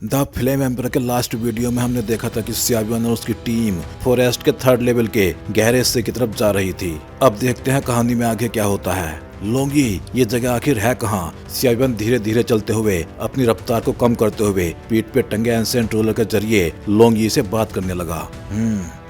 The flame emperor के last video में हमने देखा था कि सियाबियन और उसकी टीम फॉरेस्ट के 3rd लेवल के गहरे हिस्से की तरफ जा रही थी। अब देखते हैं कहानी में आगे क्या होता है। लोंगी, ये जगह आखिर है कहाँ? सियाबियन धीरे धीरे चलते हुए अपनी रफ्तार को कम करते हुए पीठ पे टंगे एंसेंट रूलर के जरिए लोंगी से बात करने लगा।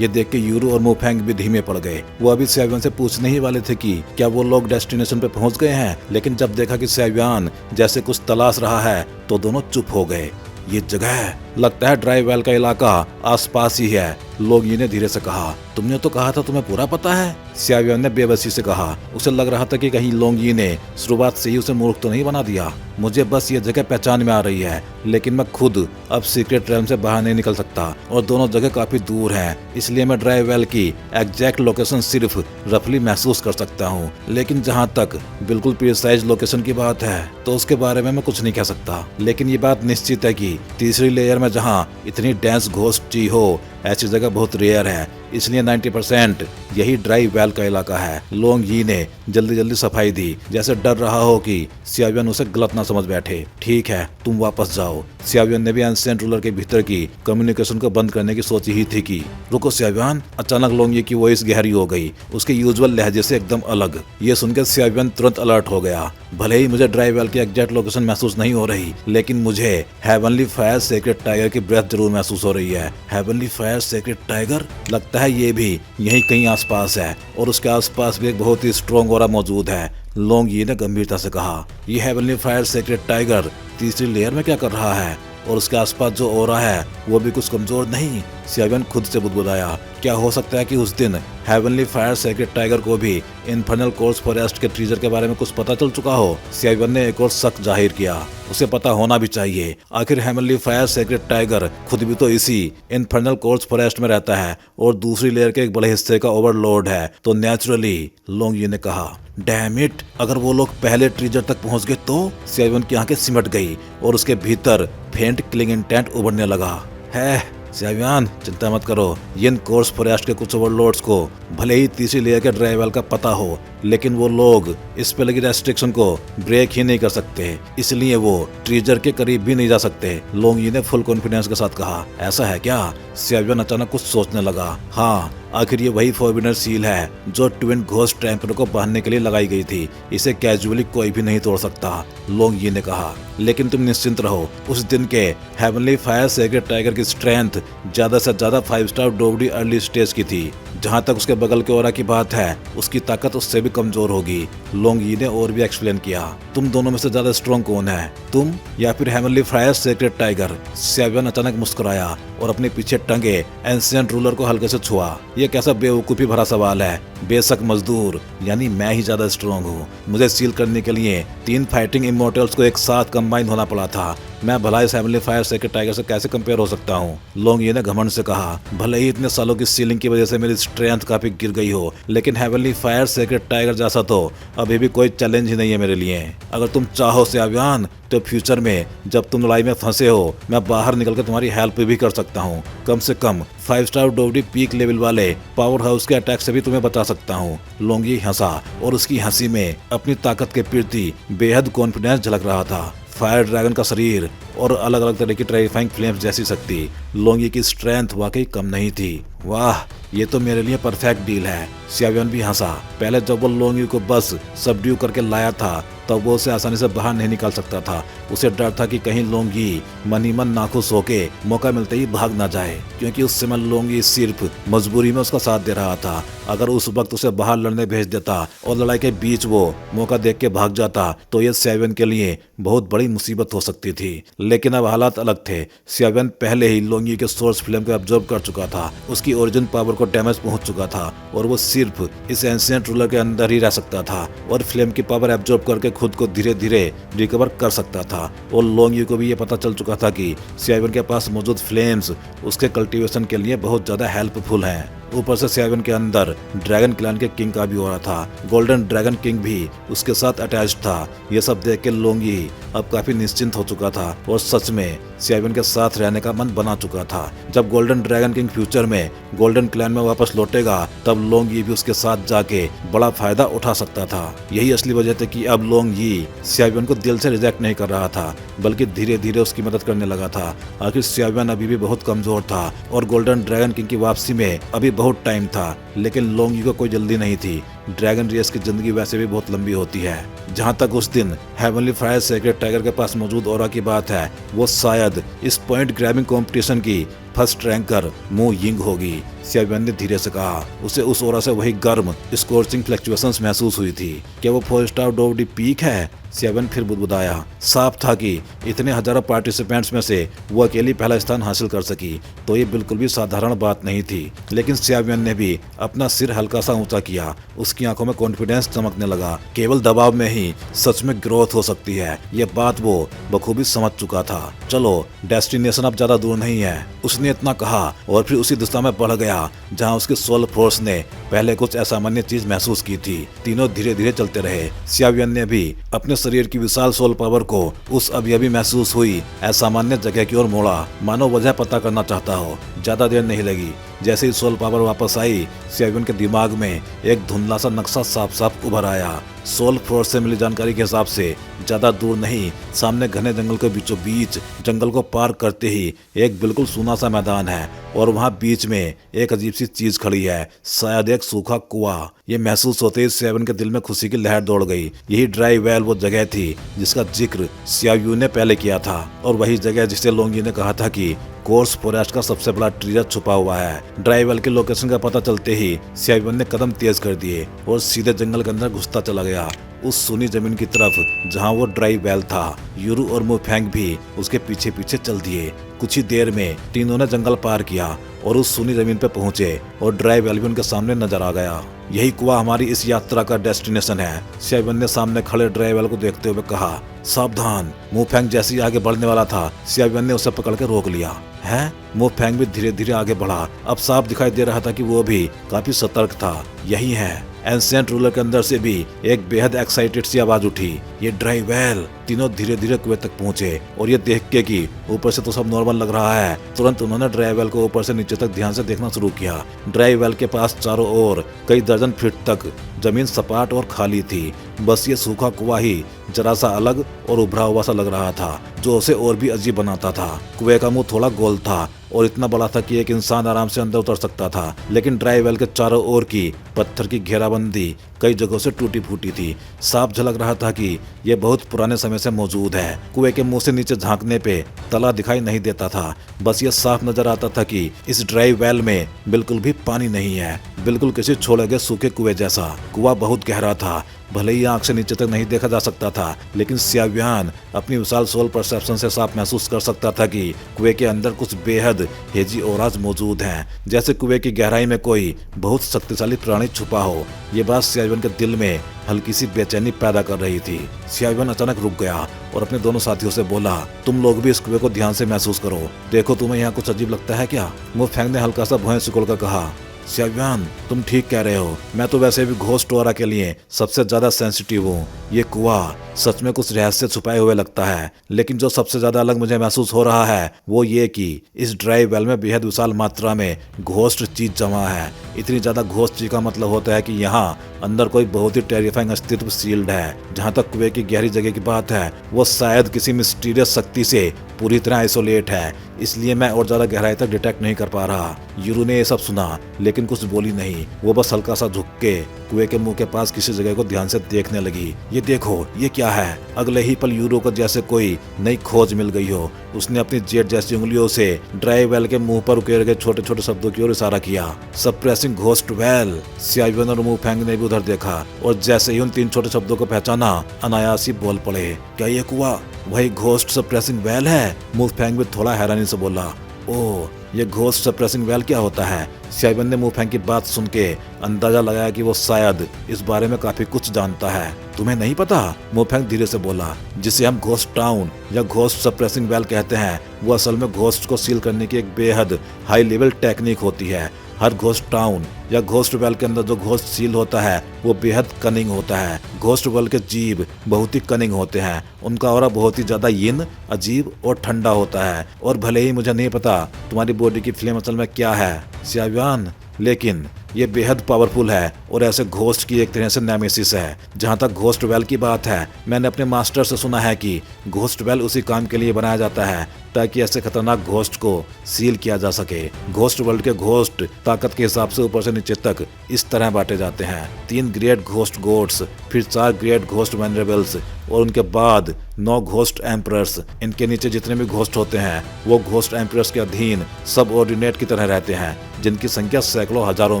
ये देख के यूरू और मोफेंग भी धीमे पड़ गए। वो अभी सियाबियन से पूछने ही वाले थे कि क्या वो लोग डेस्टिनेशन पे पहुंच गए हैं, लेकिन जब देखा कि सियाबियन जैसे कुछ तलाश रहा है तो दोनों चुप हो गए। ये जगह है, लगता है ड्राई वेल का इलाका आसपास ही है, लोंगी ने धीरे से कहा। तुमने तो कहा था तुम्हें पूरा पता है, सियाबियन ने बेबसी से कहा। उसे लग रहा था कि कहीं लोंगी ने शुरुआत से ही उसे मूर्ख तो नहीं बना दिया। मुझे बस ये जगह पहचान में आ रही है, लेकिन मैं खुद अब सीक्रेट रेल्म से बाहर नहीं निकल सकता और दोनों जगह काफी दूर हैं, इसलिए मैं ड्राई वेल की एग्जैक्ट लोकेशन सिर्फ रफली महसूस कर सकता हूँ। लेकिन जहाँ तक बिल्कुल प्रिसाइज लोकेशन की बात है तो उसके बारे में मैं कुछ नहीं कह सकता। लेकिन ये बात निश्चित है कि तीसरी लेयर में जहाँ इतनी डेंस घोस्ट टी हो, ऐसी जगह बहुत रेयर है, इसलिए 90% यही ड्राई वेल का इलाका है। लोंग यी ने जल्दी जल्दी सफाई दी, जैसे डर रहा हो कि सियाबियन उसे गलत ना समझ बैठे। ठीक है, तुम वापस जाओ। सियाबियन ने भी एंसेंट रूलर के भीतर की कम्युनिकेशन को बंद करने की सोची ही थी कि रुको सियाबियन। अचानक लोंग यी की वॉइस गहरी हो गई, उसके यूजुअल लहजे से एकदम अलग। ये सुनकर सियाबियन तुरंत अलर्ट हो गया। भले ही मुझे ड्राई वेल की एग्जैक्ट लोकेशन महसूस नहीं हो रही, लेकिन मुझे हेवनली फायर सेक्रेट टाइगर की ब्रेथ जरूर महसूस हो रही है। हेवनली फायर सेक्रेट टाइगर, लगता है ये भी यहीं कहीं आसपास है और उसके आसपास भी एक बहुत ही स्ट्रॉन्ग ऑरा मौजूद है, लोंग यी ने गंभीरता से कहा। ये हेवनली फायर सेक्रेट टाइगर तीसरी लेयर में क्या कर रहा है और उसके आसपास जो ऑरा है वो भी कुछ कमजोर नहीं? सियाबियन खुद से बुदबुदाया। क्या हो सकता है कि उस दिन हेवनली फायर सेक्रेट टाइगर को भी इन्फर्नल कोर्स फॉरेस्ट के ट्रीजर के बारे में कुछ पता चल चुका हो? सियाबियन ने एक और शक जाहिर किया। उसे पता होना भी चाहिए, आखिर हेवनली फायर सेक्रेट टाइगर खुद भी तो इसी इन्फर्नल कोर्स फॉरेस्ट में रहता है और दूसरी लेयर के एक बड़े हिस्से का ओवरलोड है, तो नेचुरली, लोंग यी ने कहा। डैम इट, अगर वो लोग पहले ट्रीजर तक पहुंच गए तो? सियाबियन की आंखें सिमट गई और उसके भीतर फेंट क्लिंग इंटेंट उभरने लगा। है सियाबियन, चिंता मत करो, इन कोर्स फॉरेस्ट के कुछ ओवरलोड्स को भले ही तीसरी लेयर के ड्राई वेल का पता हो, लेकिन वो लोग इस पे लगी रेस्ट्रिक्शन को ब्रेक ही नहीं कर सकते, इसलिए वो ट्रीजर के करीब भी नहीं जा सकते, लोंग यी ने फुल कॉन्फिडेंस के साथ कहा। ऐसा है क्या? सियाबियन अचानक कुछ सोचने लगा। हाँ, आखिर ये वही फॉरबिडन सील है जो ट्विन घोस्ट टेम्पर को बांधने के लिए लगाई गई थी। इसे कैजुअली कोई भी नहीं तोड़ सकता, लोंग यी ने कहा। लेकिन तुम निश्चिंत रहो, उस दिन के हेवनली फायर सेक्रेट टाइगर की स्ट्रेंथ ज्यादा से ज्यादा 5 स्टार डोवडी अर्ली स्टेज की थी। जहाँ तक उसके बगल के ओरा की बात है, उसकी ताकत उससे भी कमजोर होगी, लोंग यी ने और भी एक्सप्लेन किया। तुम दोनों में से ज्यादा स्ट्रॉन्ग कौन है, तुम या फिर हेवनली फायर सेक्रेट टाइगर? सियाबियन अचानक मुस्कुराया और अपने पीछे टंगे एंशिएंट रूलर को हल्के से छुआ। ये कैसा बेवकूफी भरा सवाल है? बेशक मजदूर, यानी मैं ही ज्यादा स्ट्रॉन्ग हूँ। मुझे सील करने के लिए 3 फाइटिंग इमोर्टल्स को एक साथ कंबाइन होना पड़ा था। मैं भला इस हेवनली फायर सेक्रेट टाइगर से कैसे कंपेयर हो सकता हूँ? लोंग यी ने घमंड से कहा। भले ही इतने सालों की सीलिंग की वजह से मेरी स्ट्रेंथ काफी गिर गई हो, लेकिन हेवनली फायर सेक्रेट टाइगर जैसा तो अभी भी कोई चैलेंज ही नहीं है मेरे लिए। अगर तुम चाहो सियाबियन तो फ्यूचर में जब तुम लड़ाई में फंसे हो, मैं बाहर निकलकर तुम्हारी हेल्प भी कर सकता हूँ। कम से कम 5 स्टार डोवडी पीक लेवल वाले पावर हाउस के अटैक से भी तुम्हें बचा सकता हूँ। लोंग यी हंसा और उसकी हंसी में अपनी ताकत के प्रति बेहद कॉन्फिडेंस झलक रहा था। फायर ड्रैगन का शरीर और अलग अलग तरह की टेरिफाइंग फ्लेम्स जैसी शक्ति, लोंग यी की स्ट्रेंथ वाकई कम नहीं थी। वाह, ये तो मेरे लिए परफेक्ट डील है। सियाबियन भी हंसा। पहले जब वो लोंग यी को बस सबड्यू करके लाया था तब वो उसे आसानी से बाहर नहीं निकाल सकता था। उसे डर था कि कहीं लोंग यी मन ही मन नाखुश होके मौका मिलते ही भाग ना जाए, क्योंकि उस समय लोंग यी सिर्फ मजबूरी में उसका साथ दे रहा था। अगर उस वक्त उसे बाहर लड़ने भेज देता और लड़ाई के बीच वो मौका देख के भाग जाता तो ये सियाबियन के लिए बहुत बड़ी मुसीबत हो सकती थी। लेकिन अब हालात अलग थे। सियाबियन पहले ही लोंग यी के सोर्स फ्लेम को एब्जॉर्ब कर चुका था, उसकी ओरिजिन पावर को डैमेज पहुंच चुका था और वो सिर्फ इस एंशिएंट रूलर के अंदर ही रह सकता था और फ्लेम की पावर एब्जॉर्ब करके खुद को धीरे धीरे रिकवर कर सकता था। और लोंग यी को भी ये पता चल चुका था कि सियाबियन के पास मौजूद फ्लेम्स उसके कल्टीवेशन के लिए बहुत ज्यादा हेल्पफुल हैं। ऊपर से सियावियन के अंदर ड्रैगन क्लैन के किंग का भी हो रहा था। गोल्डन ड्रैगन किंग भी उसके साथ अटैच था। ये सब देख के लोंगी अब काफी निश्चिंत हो चुका था और सच में सियावियन के साथ रहने का मन बना चुका था। जब गोल्डन ड्रैगन किंग फ्यूचर में गोल्डन क्लैन में वापस लौटेगा तब लोंग यी भी उसके साथ जाके बड़ा फायदा उठा सकता था। यही असली वजह थी कि अब लोंग यी सियावियन को दिल से रिजेक्ट नहीं कर रहा था बल्कि धीरे धीरे उसकी मदद करने लगा था। आखिर सियावियन अभी भी बहुत कमजोर था और गोल्डन ड्रैगन किंग की वापसी में अभी बहुत टाइम था, लेकिन लोंग यी को कोई जल्दी नहीं थी। ड्रैगन रेस की जिंदगी वैसे भी बहुत लंबी होती है। जहाँ तक उस दिन हेवनली फायर सेक्रेट टाइगर के पास मौजूद ऑरा की बात है, वो शायद इस पॉइंट ग्रैबिंग कंपटीशन की फर्स्ट रैंकर मू यिंग होगी। सियावियन ने धीरे से कहा। उसे उस ऑरा से वही गर्म स्कॉर्चिंग फ्लक्चुएशंस महसूस हुई थी। क्या वो 4 स्टार डोव डी पीक है? सियावियन फिर बुदबुदाया। साफ था कि इतने हजारों पार्टिसिपेंट्स में से वो अकेली पहला स्थान हासिल कर सकी तो ये बिल्कुल भी साधारण बात नहीं थी। लेकिन सियावियन ने भी अपना सिर हल्का सा ऊंचा किया। उसकी आंखों में कॉन्फिडेंस चमकने लगा। केवल दबाव में ही सच में ग्रोथ हो सकती है, ये बात वो बखूबी समझ चुका था। चलो, डेस्टिनेशन अब ज्यादा दूर नहीं है, उसने इतना कहा और फिर उसी दिशा में बढ़ गया जहाँ उसके सोल फोर्स ने पहले कुछ असामान्य चीज महसूस की थी। तीनों धीरे धीरे चलते रहे। सियावियन ने भी अपने शरीर की विशाल सोल पावर को उस अभी महसूस हुई असामान्य जगह की ओर मोड़ा, मानो वजह पता करना चाहता हो। ज्यादा देर नहीं लगी। जैसे ही सोल पावर वापस आई, सियावियन के दिमाग में एक धुंधला सा नक्शा साफ साफ उभर आया। सोल फोर्स से मिली जानकारी के हिसाब से ज्यादा दूर नहीं, सामने घने जंगल के बीचों बीच जंगल को पार करते ही एक बिल्कुल सूना सा मैदान है और वहाँ बीच में एक अजीब सी चीज खड़ी है, शायद एक सूखा कुआं। ये महसूस होते ही सियावियन के दिल में खुशी की लहर दौड़ गई। यही ड्राई वेल वो जगह थी जिसका जिक्र सियावियन ने पहले किया था और वही जगह जिसे लोंग यी ने कहा था कि कोर्स फॉरेस्ट का सबसे बड़ा ट्रेजर छुपा हुआ है। ड्राई वेल के लोकेशन का पता चलते ही सियावियन ने कदम तेज कर दिए और सीधे जंगल के अंदर घुसता चला गया, उस सूनी जमीन की तरफ जहां वो ड्राई वेल था। यूरू और मुफैंग भी उसके पीछे पीछे चल दिए। कुछ ही देर में तीनों ने जंगल पार किया और उस सूनी जमीन पे पहुंचे और ड्राई वेल भी उनके सामने नजर आ गया। यही कुआं हमारी इस यात्रा का डेस्टिनेशन है, सियावियन ने सामने खड़े ड्राई वेल को देखते हुए कहा। सावधान! मुफैंग जैसे ही आगे बढ़ने वाला था, सियावियन ने उसे पकड़ के रोक लिया। है? मुफैंग भी धीरे धीरे आगे बढ़ा। अब साफ दिखाई दे रहा था कि वो भी काफी सतर्क था। यही है। एंशिएंट रूलर के अंदर से भी एक बेहद एक्साइटेड सी आवाज उठी। ये ड्राई वेल! तीनों धीरे धीरे कुएं तक पहुंचे और ये देख के कि ऊपर से तो सब नॉर्मल लग रहा है, तुरंत उन्होंने ड्राई वेल को ऊपर से नीचे तक ध्यान से देखना शुरू किया। ड्राई वेल के पास चारों ओर कई दर्जन फीट तक जमीन सपाट और खाली थी। बस ये सूखा कुआं ही जरा सा अलग और उभरा हुआ सा लग रहा था, जो उसे और भी अजीब बनाता था। कुएं का मुंह थोड़ा गोल था और इतना बड़ा था कि एक इंसान आराम से अंदर उतर सकता था, लेकिन ड्राई वेल के चारों ओर की पत्थर की घेराबंदी कई जगहों से टूटी फूटी थी। साफ झलक रहा था कि यह बहुत पुराने समय से मौजूद है। कुएं के मुंह से नीचे झांकने पे तला दिखाई नहीं देता था, बस ये साफ नजर आता था कि इस ड्राई वेल में बिल्कुल भी पानी नहीं है, बिल्कुल किसी छोड़े गए सूखे कुएं जैसा। कुआं बहुत गहरा था, भले ही आंख से नीचे तक नहीं देखा जा सकता था, लेकिन सियावियन अपनी विशाल सोल परसेप्शन से साफ महसूस कर सकता था कि कुएं के अंदर कुछ बेहद हेजी औराज मौजूद हैं, जैसे कुएं की गहराई में कोई बहुत शक्तिशाली प्राणी छुपा हो। ये बात सियावियन के दिल में हल्की सी बेचैनी पैदा कर रही थी। सियावियन अचानक रुक गया और अपने दोनों साथियों से बोला, तुम लोग भी इस कुएं को ध्यान से महसूस करो। देखो, तुम्हें यहाँ कुछ अजीब लगता है क्या? मुफैंग ने हल्का सा भौहें सिकोड़ कर कहा। सियावियन, तुम ठीक कह रहे हो, मैं तो वैसे भी घोस्ट ऑरा के लिए सबसे ज्यादा सेंसिटिव हूँ। ये कुआं सच में कुछ रहस्य छुपाए हुए लगता है, लेकिन जो सबसे ज्यादा अलग मुझे महसूस हो रहा है वो ये कि इस ड्राई वेल में बेहद विशाल मात्रा में घोस्ट चीज जमा है। इतनी ज्यादा घोस्ट चीज का मतलब होता है कि यहाँ अंदर कोई बहुत ही टेरिफाइंग अस्तित्व सील्ड है। जहाँ तक कुएं की गहरी जगह की बात है, वो शायद किसी मिस्टीरियस शक्ति से पूरी तरह आइसोलेट है, इसलिए मैं और ज्यादा गहराई तक डिटेक्ट नहीं कर पा रहा। यूरू ने ये सब सुना लेकिन कुछ बोली नहीं। वो बस हल्का सा झुक के कुएं के मुंह के पास किसी जगह को ध्यान से देखने लगी। ये देखो, ये क्या है? अगले ही पल यूरो को जैसे कोई नई खोज मिल गई हो। उसने अपनी जेट जैसी उंगलियों से ड्राई वेल के मुंह पर उकेरे गए छोटे छोटे शब्दों की ओर इशारा किया। Suppressing ghost well. सियावियन और मुफैंग ने भी उधर देखा और जैसे ही उन 3 छोटे शब्दों को पहचाना, अनायास ही बोल पड़े। क्या ये कुआं वही घोस्ट सप्रेसिंग वेल है? मुफैंग भी थोड़ा हैरानी से बोला। ओह, ये घोस्ट सप्रेसिंग वेल क्या होता है? सियावियन ने मुफैंग की बात सुन के अंदाजा लगाया कि वो शायद इस बारे में काफी कुछ जानता है। तुम्हें नहीं पता? मुफैंग धीरे से बोला। जिसे हम घोस्ट टाउन या घोस्ट सप्रेसिंग वेल कहते हैं, वो असल में घोस्ट को सील करने की एक बेहद हाई लेवल टेक्निक होती है। हर घोस्ट टाउन या घोस्ट वेल के अंदर जो घोस्ट सील होता है वो बेहद कनिंग होता है। घोस्ट वेल के जीव बहुत ही कनिंग होते हैं, उनका ऑरा बहुत ही ज्यादा यिन, अजीब और ठंडा होता है। और भले ही मुझे नहीं पता तुम्हारी बॉडी की फ्लेम असल में क्या है सियावियान, लेकिन ये बेहद पावरफुल है और ऐसे घोस्ट की एक तरह से नेमेसिस है। जहाँ तक घोस्ट वेल की बात है, मैंने अपने मास्टर से सुना है कि घोस्ट वेल उसी काम के लिए बनाया जाता है ताकि ऐसे खतरनाक घोस्ट को सील किया जा सके। घोस्ट वर्ल्ड के घोस्ट ताकत के हिसाब से ऊपर से नीचे तक इस तरह बांटे जाते हैं। 3 ग्रेट घोस्ट गॉड्स, फिर 4 ग्रेट घोस्ट वेनरेबल्स और उनके बाद 9 घोस्ट एम्परर्स। इनके नीचे जितने भी घोस्ट होते हैं वो घोस्ट एम्परर्स के अधीन सब ऑर्डिनेट की तरह रहते हैं, जिनकी संख्या सैकड़ों हजारों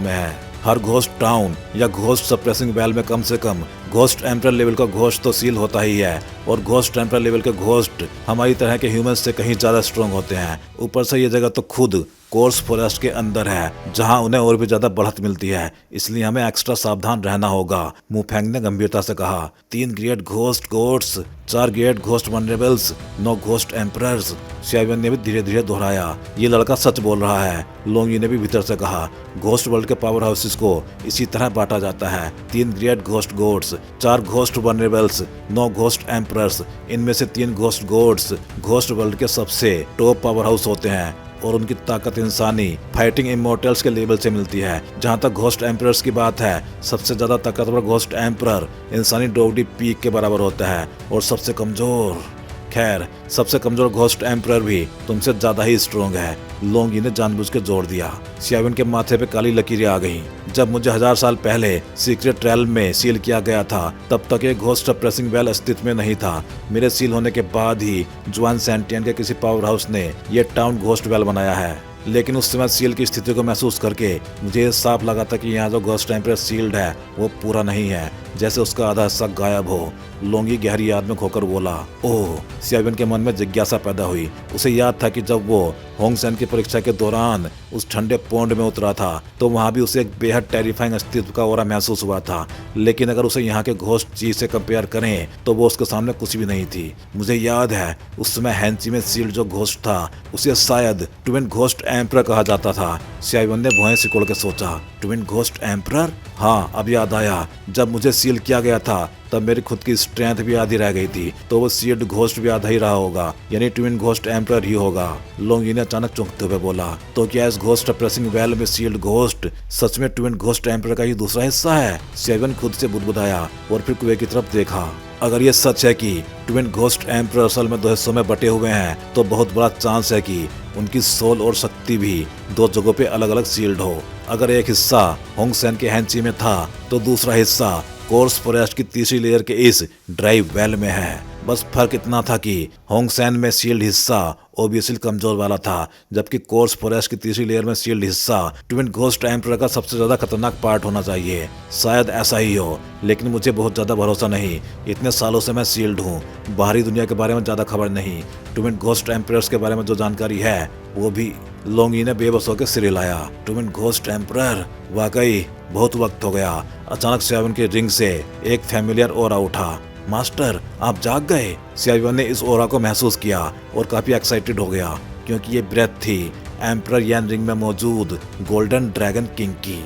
में है। हर घोस्ट टाउन या घोस्ट सप्रेसिंग वेल में कम से कम घोस्ट एम्परर लेवल का घोस्ट तो सील होता ही है, और घोस्ट एम्परर लेवल के घोस्ट हमारी तरह के ह्यूमंस से कहीं ज्यादा स्ट्रॉन्ग होते हैं। ऊपर से ये जगह तो खुद कोर्स फॉरेस्ट के अंदर है, जहां उन्हें और भी ज्यादा बढ़त मिलती है, इसलिए हमें एक्स्ट्रा सावधान रहना होगा, मुफेंग ने गंभीरता से कहा। 3 great ghost gods, 4 great ghost venerables, 9 ghost emperors, सियावियन ने भी धीरे धीरे दोहराया। ये लड़का सच बोल रहा है, लोंगी ने भी भीतर से कहा। घोस्ट वर्ल्ड के पावर हाउसेस को इसी तरह बांटा जाता है। 3 great ghost gods, 4 ghost venerables, 9 ghost emperors. इनमें से 3 घोस्ट गॉड्स घोस्ट वर्ल्ड के सबसे टॉप पावर हाउस होते हैं और उनकी ताकत इंसानी फाइटिंग इमोर्टल्स के लेवल से मिलती है। जहाँ तक घोस्ट एम्परर्स की बात है, सबसे ज्यादा ताकतवर घोस्ट एम्परर इंसानी डोवडी पीक के बराबर होता है, और सबसे कमजोर, खैर सबसे कमजोर घोस्ट एम्परर भी तुमसे ज्यादा ही स्ट्रॉन्ग है। लोंगी ने जानबूझ के जोर दिया। सियाविन के माथे पे काली लकीरें आ गईं। जब मुझे 1000 साल पहले सीक्रेट ट्रेल में सील किया गया था, तब तक एक घोस्ट सप्रेसिंग वेल अस्तित्व में नहीं था। मेरे सील होने के बाद ही जुआन सेंटियन के किसी पावर हाउस ने ये टाउन घोस्ट वेल बनाया है, लेकिन उस समय सील की स्थिति को महसूस करके मुझे साफ लगा था कि यहाँ जो घोस्ट एम्परर सील्ड है वो पूरा नहीं है, जैसे उसका आधा हिस्सा गायब हो। लोंगी गहरी याद में खोकर बोला। ओह, सियाविन के मन में जिज्ञासा पैदा हुई। उसे याद था कि जब वो होंगसेन की परीक्षा के दौरान उस ठंडे पोंड में उतरा था तो वहाँ भी उसे एक बेहद टेरिफाइंग अस्तित्व का ऑरा महसूस हुआ था, लेकिन अगर उसे यहाँ के घोस्ट चीज से कंपेयर करें तो वो उसके सामने कुछ भी नहीं थी। मुझे याद है उस समय हैंची में सील्ड जो घोस्ट था उसे शायद ट्विन घोस्ट एम्परर कहा जाता था। सियाविन ने भौहें सिकोड़ के सोचा, ट्विन घोस्ट एम्परर? हाँ, अब याद आया, जब मुझे सील किया गया था तब मेरी खुद की स्ट्रेंथ भी आधी रह गई थी, तो वो सील्ड घोस्ट भी आधा ही रहा होगा, यानी ट्विन घोस्ट एम्परर ही होगा। लोंगी ने अचानक चौंकते हुए बोला। तो क्या इस घोस्ट सप्रेसिंग वेल में सील्ड घोस्ट सच में ट्विन घोस्ट एम्परर का ही दूसरा हिस्सा है? सियाविन खुद से बुदबुदाया और फिर कुएं की तरफ देखा। अगर ये सच है कि ट्विन घोस्ट एम्परर असल में 2 हिस्सों में बटे हुए हैं, तो बहुत बड़ा चांस है कि उनकी सोल और शक्ति भी 2 जगहों पे अलग अलग सील्ड हो। अगर एक हिस्सा होंगसेन के हैंची में था तो दूसरा हिस्सा कोर्स फॉरेस्ट की तीसरी लेयर के इस ड्राइव वेल में है। बस फर्क इतना था कि होंगसेन में सील्ड हिस्सा ओबियसली कमजोर वाला था, जबकि कोर्स फॉरेस्ट की तीसरी लेयर में सील्ड हिस्सा ट्विन घोस्ट एम्परर का सबसे ज्यादा खतरनाक पार्ट होना चाहिए। शायद ऐसा ही हो, लेकिन मुझे बहुत ज्यादा भरोसा नहीं। इतने सालों से मैं सील्ड हूँ, बाहरी दुनिया के बारे में ज्यादा खबर नहीं। ट्विन घोस्ट एम्परर्स के बारे में जो जानकारी है वो भी। लोंगी ने बेबस होकर सिर हिलाया। Twin ghost emperor? वाकई बहुत वक्त हो गया। अचानक सियाविन के रिंग से एक फैमिलियर ऑरा उठा। मास्टर, आप जाग गए? सियाविन ने इस ऑरा को महसूस किया और काफी एक्साइटेड हो गया, क्योंकि ये ब्रेथ थी एम्परर यान रिंग में मौजूद गोल्डन ड्रैगन किंग की।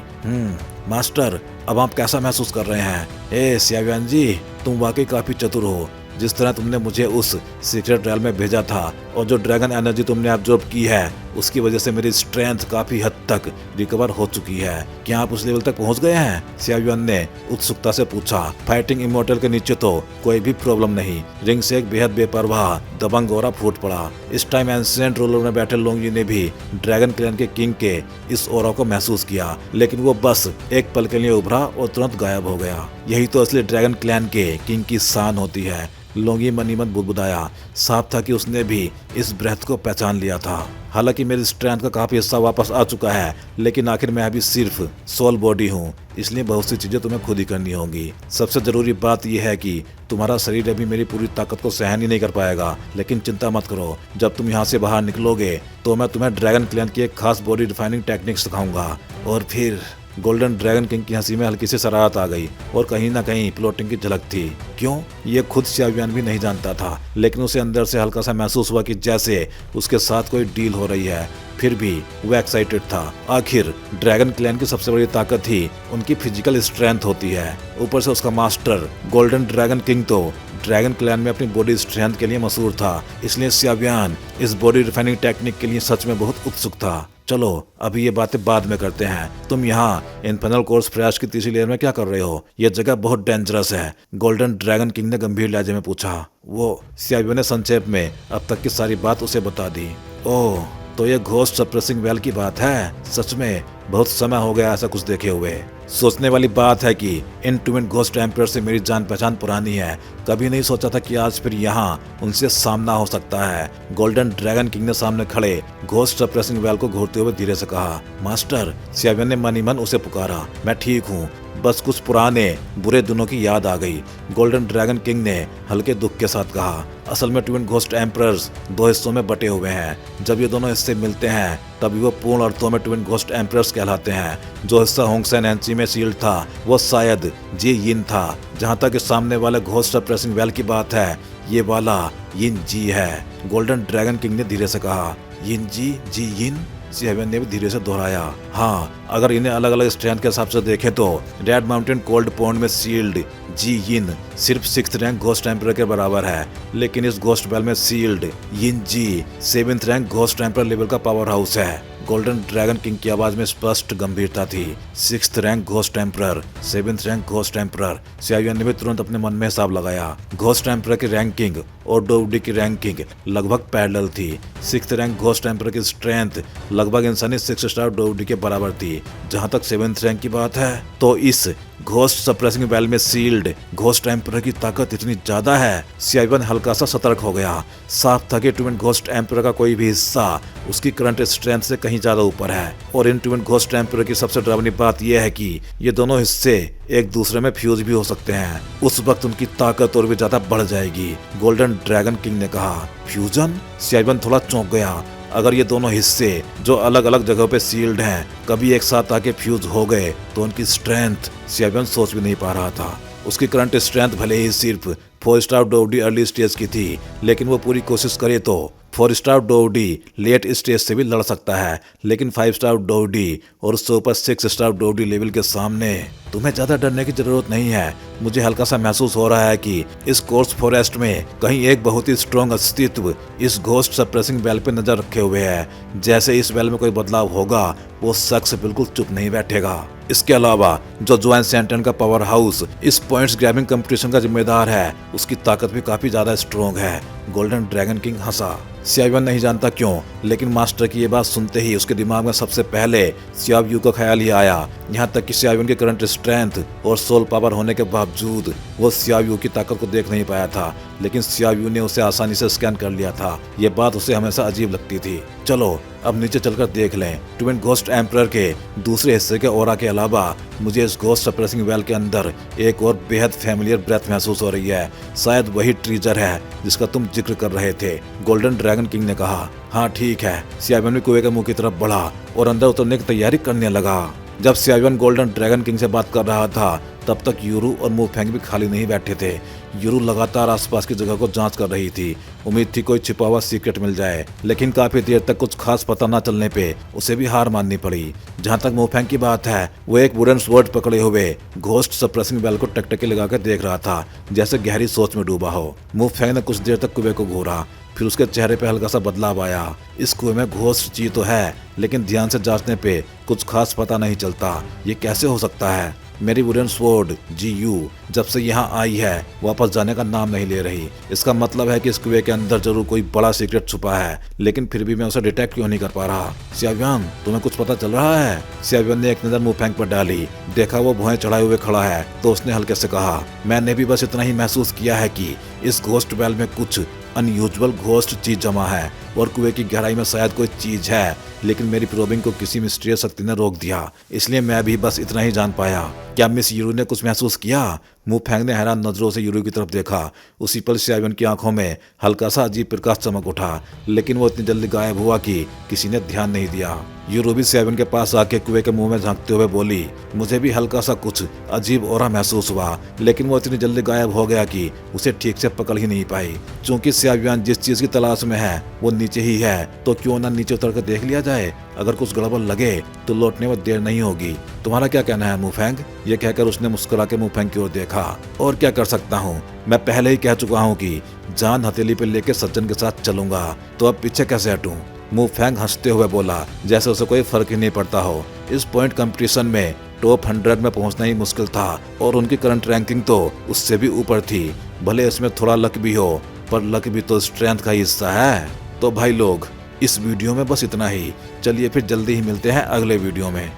मास्टर, अब आप कैसा महसूस कर रहे हैं? ए सियाविन जी, तुम वाकई काफी चतुर हो। जिस तरह तुमने मुझे उस सीक्रेट ट्रायल में भेजा था और जो ड्रैगन एनर्जी तुमने एब्जॉर्ब की है, उसकी वजह से मेरी स्ट्रेंथ काफी हद तक रिकवर हो चुकी है। क्या आप उस लेवल तक पहुंच गए हैं? सियावियन ने उत्सुकता से पूछा। फाइटिंग इमोर्टल के नीचे तो कोई भी प्रॉब्लम नहीं। रिंग से एक बेहद बेपरवाह दबंग ऑरा फूट पड़ा। इस टाइम एंशिएंट रूलर में बैठे लोंगी ने भी ड्रैगन क्लैन के किंग के इस ऑरा को महसूस किया, लेकिन वो बस एक पल के लिए उभरा और तुरंत गायब हो गया। यही तो असली ड्रैगन क्लैन के किंग की शान होती है। लोंगी मनी मन बुदबुदाया। साफ था कि उसने भी इस ब्रेथ को पहचान लिया था। हालांकि मेरी स्ट्रेंथ का काफी हिस्सा वापस आ चुका है, लेकिन आखिर मैं अभी सिर्फ सोल बॉडी हूँ, इसलिए बहुत सी चीजें तुम्हें खुद ही करनी होंगी। सबसे जरूरी बात यह है कि तुम्हारा शरीर अभी मेरी पूरी ताकत को सहन ही नहीं कर पाएगा, लेकिन चिंता मत करो, जब तुम यहाँ से बाहर निकलोगे तो मैं तुम्हें ड्रैगन क्लैन की एक खास बॉडी डिफाइनिंग टेक्निक सिखाऊंगा और फिर गोल्डन ड्रैगन किंग की हंसी में हल्की सी शरारत आ गई और कहीं ना कहीं प्लॉटिंग की झलक थी। क्यों, ये खुद सियावियन भी नहीं जानता था, लेकिन उसे अंदर से हल्का सा महसूस हुआ कि जैसे उसके साथ कोई डील हो रही है। फिर भी वो एक्साइटेड था। आखिर ड्रैगन क्लैन की सबसे बड़ी ताकत ही उनकी फिजिकल स्ट्रेंथ होती है। ऊपर से उसका मास्टर गोल्डन ड्रैगन किंग तो ड्रैगन क्लैन में अपनी बॉडी स्ट्रेंथ के लिए मशहूर था, इसलिए सियावियन इस बॉडी रिफाइनिंग टेक्निक के लिए सच में बहुत उत्सुक था। चलो अभी ये बातें बाद में करते हैं। तुम यहाँ इन्फर्नल कोर्स फ्रैश की तीसरी लेयर में क्या कर रहे हो? ये जगह बहुत डेंजरस है, गोल्डन ड्रैगन किंग ने गंभीर लहजे में पूछा। वो सियावियन ने संक्षेप में अब तक की सारी बात उसे बता दी। ओह, तो ये घोस्ट सप्रेसिंग वेल की बात है। सच में बहुत समय हो गया ऐसा कुछ देखे हुए। सोचने वाली बात है कि इन ट्विन घोस्ट एम्पायर से मेरी जान पहचान पुरानी है। कभी नहीं सोचा था कि आज फिर यहाँ उनसे सामना हो सकता है। गोल्डन ड्रैगन किंग ने सामने खड़े घोस्ट सप्रेसिंग वेल को घूरते हुए धीरे से कहा। मास्टर, सियावियन ने मन ही मन उसे पुकारा। मैं ठीक हूँ, बस कुछ पुराने बुरे दिनों की याद आ गई, गोल्डन ड्रैगन किंग ने हल्के दुख के साथ कहा। असल में ट्विन घोस्ट एम्परर्स दो हिस्सों में बटे हुए हैं। जब ये दोनों हिस्से मिलते हैं तभी वो पूर्ण अर्थों में ट्विन घोस्ट एम्परर्स कहलाते हैं। जो हिस्सा होंगसेन एनसी में सील्ड था वो शायद जी यिन था। जहाँ तक इस सामने वाले घोस्ट सप्रेसिंग वेल की बात है, ये वाला यिन जी है, गोल्डन ड्रैगन किंग ने धीरे से कहा। यिन जी, जी यिन? सियावियन ने भी धीरे से दोहराया। हाँ, अगर इन्हें अलग अलग स्ट्रेंथ के हिसाब से देखें तो रेड माउंटेन कोल्ड पॉन्ड में सील्ड जी यिन सिर्फ 6th रैंक घोस्ट एम्परर के बराबर है, लेकिन इस घोस्ट बेल में सील्ड यिन जी 7th rank ghost emperor level का पावर हाउस है। गोल्डन ड्रैगन किंग की आवाज में स्पष्ट गंभीरता थी। 6th rank ghost emperor, 7th rank ghost emperor. सियावियन ने भी तुरंत अपने मन में हिसाब लगाया। घोस्ट एम्परर की रैंकिंग और डोवडी की रैंकिंग लगभग पैरेलल थी। 6th रैंक घोस्ट एम्परर की स्ट्रेंथ लगभग इंसानी 6 स्टार डोवडी के बराबर थी। जहां तक 7th रैंक की बात है तो इस घोस्ट सप्रेसिंग वेल में सील्ड घोस्ट एम्परर की ताकत इतनी ज्यादा है। सियावियन हल्का सा सतर्क हो गया। साफ था कि ट्विन घोस्ट एम्परर का कोई भी हिस्सा उसकी करंट स्ट्रेंथ से कहीं ज्यादा ऊपर है। और इन ट्विन घोस्ट एम्परर की सबसे डरावनी बात यह है कि ये दोनों हिस्से एक दूसरे में फ्यूज भी हो सकते हैं। उस वक्त उनकी ताकत और भी ज्यादा बढ़ जाएगी, गोल्डन ड्रैगन किंग ने कहा। फ्यूजन? सियावियन थोड़ा चौंक गया। अगर ये दोनों हिस्से जो अलग अलग जगहों पे सील्ड हैं कभी एक साथ आके फ्यूज हो गए तो उनकी स्ट्रेंथ सियावियन सोच भी नहीं पा रहा था। उसकी करंट स्ट्रेंथ भले ही सिर्फ 4 स्टार डोवडी अर्ली स्टेज की थी, लेकिन वो पूरी कोशिश करे तो 4 स्टार डोवडी लेट स्टेज से भी लड़ सकता है। लेकिन 5 स्टार डोवडी और उससे ऊपर 6 स्टार डोवडी लेवल के सामने तुम्हें ज्यादा डरने की जरूरत नहीं है। मुझे हल्का सा महसूस हो रहा है कि इस कोर्स फॉरेस्ट में कहीं एक बहुत ही स्ट्रॉन्ग अस्तित्व इस घोस्ट सप्रेसिंग वेल पे नजर रखे हुए है। जैसे इस वेल में कोई बदलाव होगा वो शख्स बिल्कुल चुप नहीं बैठेगा। इसके अलावा जो जोआन सेंटन का पावर हाउस इस पॉइंट्स ग्रैबिंग कंपटीशन का जिम्मेदार है, उसकी ताकत भी काफी ज्यादा स्ट्रॉन्ग है। गोल्डन ड्रैगन किंग हंसा। सियावियन नहीं जानता क्यों, लेकिन मास्टर की ये बात सुनते ही उसके दिमाग में सबसे पहले सियावियू का ख्याल ही आया। यहाँ तक कि सियावियन की करंट स्ट्रेंथ और सोल पावर होने के बावजूद वो सियावियू की ताकत को देख नहीं पाया था, लेकिन सियावियू ने उसे आसानी से स्कैन कर लिया था। ये बात उसे हमेशा अजीब लगती थी। चलो अब नीचे चलकर देख लें। ट्विन घोस्ट एम्परर के दूसरे हिस्से के ऑरा के अलावा मुझे इस घोस्ट सप्रेसिंग वेल के अंदर एक और बेहद फैमिलियर ब्रेथ महसूस हो रही है। शायद वही ट्रीजर है जिसका तुम जिक्र कर रहे थे, गोल्डन ड्रैगन किंग ने कहा। हाँ ठीक है। सियावियन भी कुएं के मुंह की तरफ बढ़ा और अंदर उतरने की तैयारी करने लगा। जब सियावियन गोल्डन ड्रैगन किंग से बात कर रहा था तब तक यूरू और मुफेंग भी खाली नहीं बैठे थे। यूरू लगातार आसपास की जगह को जांच कर रही थी। उम्मीद थी कोई छिपा हुआ सीक्रेट मिल जाए, लेकिन काफी देर तक कुछ खास पता न चलने पे उसे भी हार माननी पड़ी। जहाँ तक मुफेंग की बात है, वो एक वुडन स्वॉर्ड पकड़े हुए घोस्ट सप्रेसिंग वेल को टकटकी लगाकर देख रहा था, जैसे गहरी सोच में डूबा हो। मुफेंग ने कुछ देर तक कुएं को घूरा, फिर उसके चेहरे पे हल्का सा बदलाव आया। इस कुएं में घोस्ट चीज तो है, लेकिन ध्यान से जांचने पे कुछ खास पता नहीं चलता। ये कैसे हो सकता है? मेरी वुडन स्वॉर्ड GU जब से यहाँ आई है वापस जाने का नाम नहीं ले रही। इसका मतलब है कि इस कुएं के अंदर जरूर कोई बड़ा सीक्रेट छुपा है, लेकिन फिर भी मैं उसे डिटेक्ट क्यों नहीं कर पा रहा। सियावियन, तुम्हें कुछ पता चल रहा है? सियावियन ने एक नजर मुफेंग पर डाली। देखा वो भुएं चढ़ाए हुए खड़ा है तो उसने हल्के से कहा, मैंने भी बस इतना ही महसूस किया है कि इस घोस्ट वेल में कुछ अनयूजुअल घोस्ट चीज जमा है। और कुएं की गहराई में शायद कोई चीज है, लेकिन मेरी प्रोबिंग को किसी मिस्टीरियस शक्ति ने रोक दिया, इसलिए मैं भी बस इतना ही जान पाया। क्या मिस यूरू ने कुछ महसूस किया? मुंह फेंक ने हैरान नजरों से यूरू की तरफ देखा। उसी पल सियावियन की आंखों में हल्का सा अजीब प्रकाश चमक उठा, लेकिन वो इतनी जल्दी गायब हुआ कि किसी ने ध्यान नहीं दिया। यूरू भी सियावियन के पास आके कुएं के मुंह में झांकते हुए बोली, मुझे भी हल्का सा कुछ अजीब और महसूस हुआ, लेकिन वो इतनी जल्दी गायब हो गया कि उसे ठीक से पकड़ ही नहीं पाई। चूंकि सियावियन जिस चीज की तलाश में है वो नीचे ही है, तो क्यों ना नीचे उतर कर देख लिया जाए। अगर कुछ गड़बड़ लगे तो लौटने में देर नहीं होगी। तुम्हारा क्या कहना है मुफेंग? ये कहकर उसने मुस्कुरा के मुफेंग की ओर देखा। और क्या कर सकता हूँ, मैं पहले ही कह चुका हूँ कि जान हथेली पे लेके सज्जन के साथ चलूंगा, तो अब पीछे कैसे हटूं? मुफेंग हंसते हुए बोला, जैसे उसे कोई फर्क ही नहीं पड़ता हो। इस पॉइंट कंपटीशन में टॉप 100 में पहुंचना ही मुश्किल था, और उनकी करंट रैंकिंग तो उससे भी ऊपर थी। भले इसमें थोड़ा लक भी हो, पर लक भी तो स्ट्रेंथ का हिस्सा है। तो भाई लोग, इस वीडियो में बस इतना ही। चलिए फिर जल्दी ही मिलते हैं अगले वीडियो में।